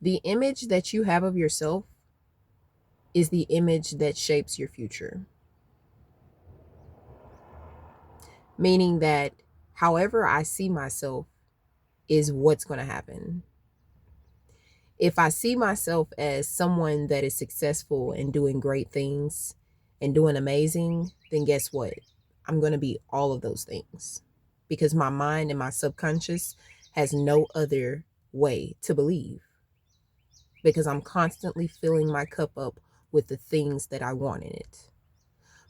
The image that you have of yourself is the image that shapes your future. Meaning that however I see myself is what's going to happen. If I see myself as someone that is successful and doing great things and doing amazing, then guess what? I'm going to be all of those things because my mind and my subconscious has no other way to believe because I'm constantly filling my cup up with the things that I want in it.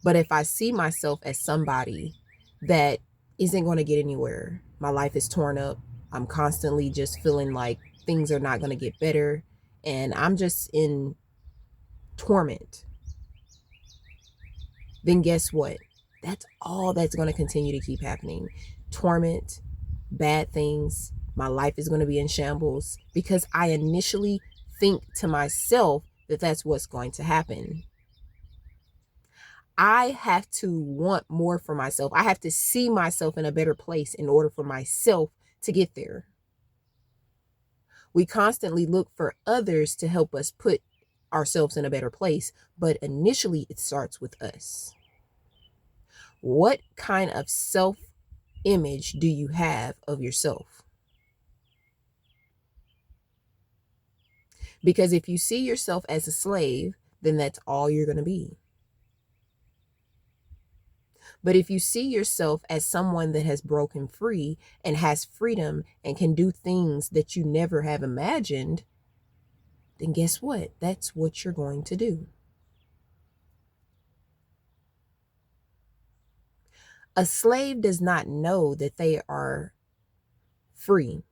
But if I see myself as somebody that isn't going to get anywhere, my life is torn up, I'm constantly just feeling like things are not going to get better, and I'm just in torment, then guess what? That's all that's going to continue to keep happening. Torment, bad things, my life is going to be in shambles because I initially think to myself that that's what's going to happen. I have to want more for myself. I have to see myself in a better place in order for myself to get there. We constantly look for others to help us put ourselves in a better place, but initially it starts with us. What kind of self image do you have of yourself? Because if you see yourself as a slave, then that's all you're going to be. But if you see yourself as someone that has broken free and has freedom and can do things that you never have imagined, then guess what? That's what you're going to do. A slave does not know that they are free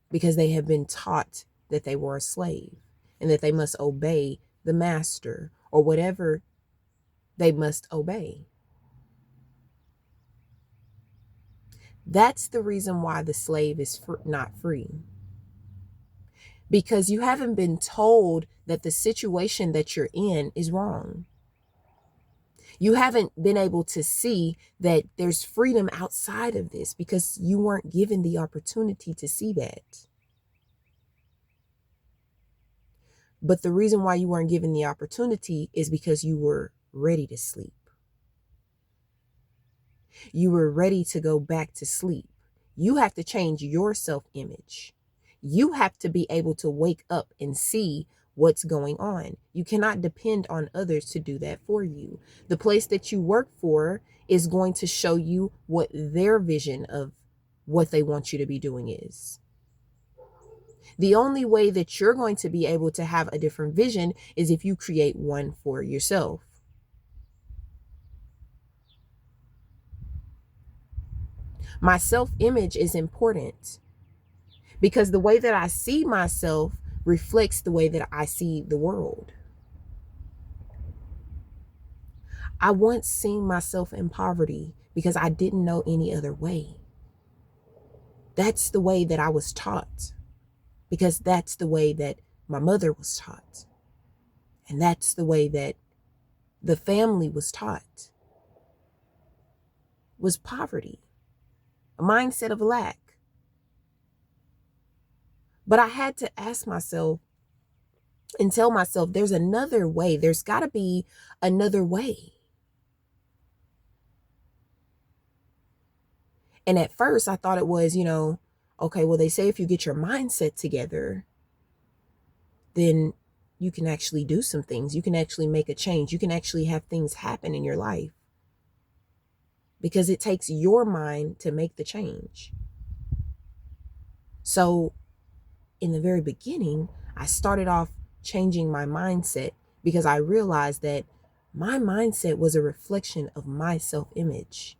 because they have been taught that they were a slave and that they must obey the master or whatever they must obey. That's the reason why the slave is not free. Because you haven't been told that the situation that you're in is wrong. You haven't been able to see that there's freedom outside of this because you weren't given the opportunity to see that. But the reason why you weren't given the opportunity is because you were ready to sleep. You were ready to go back to sleep. You have to change your self-image. You have to be able to wake up and see what's going on. You cannot depend on others to do that for you. The place that you work for is going to show you what their vision of what they want you to be doing is. The only way that you're going to be able to have a different vision is if you create one for yourself. My self-image is important because the way that I see myself reflects the way that I see the world. I once seen myself in poverty because I didn't know any other way. That's the way that I was taught because that's the way that my mother was taught. And that's the way that the family was taught, was poverty, a mindset of lack. But I had to ask myself and tell myself there's another way. There's got to be another way. And at first I thought it was, okay, well, they say if you get your mindset together, then you can actually do some things. You can actually make a change. You can actually have things happen in your life because it takes your mind to make the change. So in the very beginning, I started off changing my mindset because I realized that my mindset was a reflection of my self-image.